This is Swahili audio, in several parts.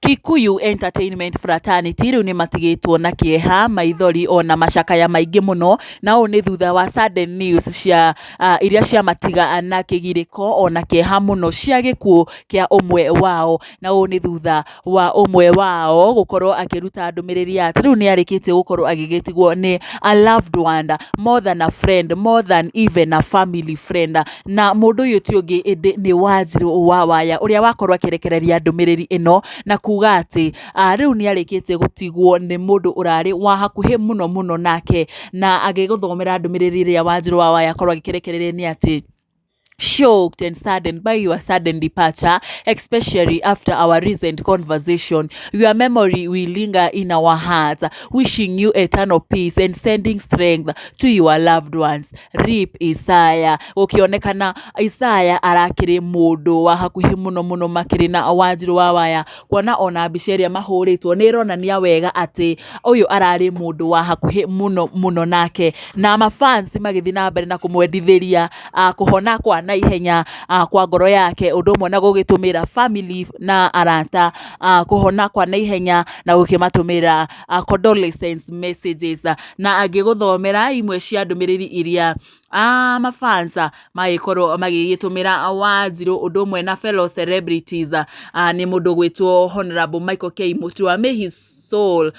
Kikuyu Entertainment Fraternity riu ni matigitwo na Kieha, Maithori ona macakaya maingi muno, na u ni thutha wa sudden news cia iria cia matiga na kigiriko ona Kieha muno cia gikuũ kia umwe wao, na u ni thutha wa umwe wao gukorwo akiruta ndumiriri ati riu ni arikite gukorwo agigitigwo ni a loved one, more than a friend, more than even a family friend, na mundu uyu ti ungi ni Wanjiru wa Waya uria wakorwo akirekereria ndumiriri ino na kuga ati riu ni arikite gutigwo ni mundu urari wa hakuhi muno muno nake, na agiguthomera ndumiriri iria Wanjiru wa Waya akorwo agikirekereria ni ati shocked and saddened by your sudden departure, especially after our recent conversation. Your memory will linger in our hearts, wishing you eternal peace and sending strength to your loved ones. Rip Isaya. Ukionekana Isaya arakiri mundu wa hakuhi muno muno makiri na Wanjiru wa Waya, kuona ona mbiceria mahuritwo ni ironania wega ati uyu arari mundu wa hakuhi muno muno nake, na mafans magithi na mbere na kumwendithiria kuhona kwa na ihenya kwa ngoro yake, undu umwe na gugitumira family na arata kuhona kwa na ihenya na gukimatumira condolences messages, na agiguthomera imwe cia ndumiriri iria mafansa maikorwo magigitumira Wanjiru undu umwe na fellow celebrities. Ni mundu gwitwo Honorable Michael K. Mutua, may his soul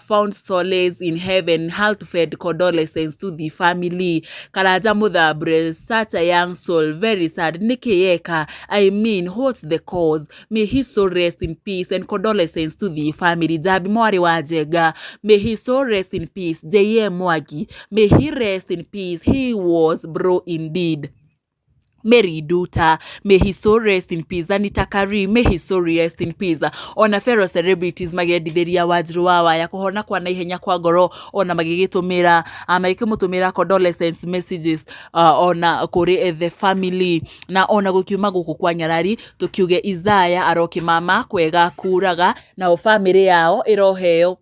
found solace in heaven, heartfelt condolences to the family. Karaja Muthabre, such a young soul, very sad. Nikiyeka, I mean, what's the cause? May his soul rest in peace and condolences to the family. Jabi Mwari Wajega, may his soul rest in peace. J.M. Mwagi, may he rest in peace. He was bro indeed. Mary Duta, may his soul rest in peace. Anita Kari, may his soul rest in peace. Ona fellow celebrities magiendithiria Wanjiru wa Waya kuhona kwa na ihenya kwa ngoro, ona magigitumira magikimutumira condolences messages ona kuri the family, na ona gukiuma guku kwa nyarari tukiuge Isaya aroki mama kwega kuraga na family yao iroheo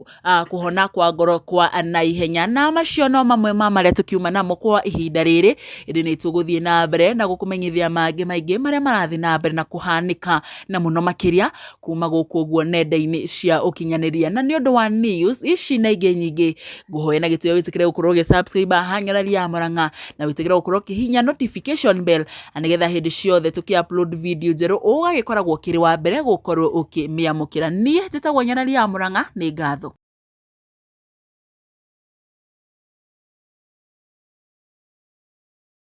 kuhona kwa ngoro kwa na ihenya, na macio no mamwe mamaria tukiuma namo kwa ihinda riri indi ni tuguthie na mbere na menyithia mangi maingi maria marathi na mbere na kuhanika, na muno makiria kuma guku guo nenda-ini cia ukinyaniria. Na ni undu wa news ici na ingi nyingi, nguhoya na gitio witikire gukorwo ge subscribe hanyarari ya Murang'a, na witikire gukorwo kihinya notification bell anigetha hindi ciothe tuki upload video njeru ugagikoragwo kiri wa mbere gukorwo ukimiamukira. Nie njitagwo Nyarari ya Murang'a, ni ngatho.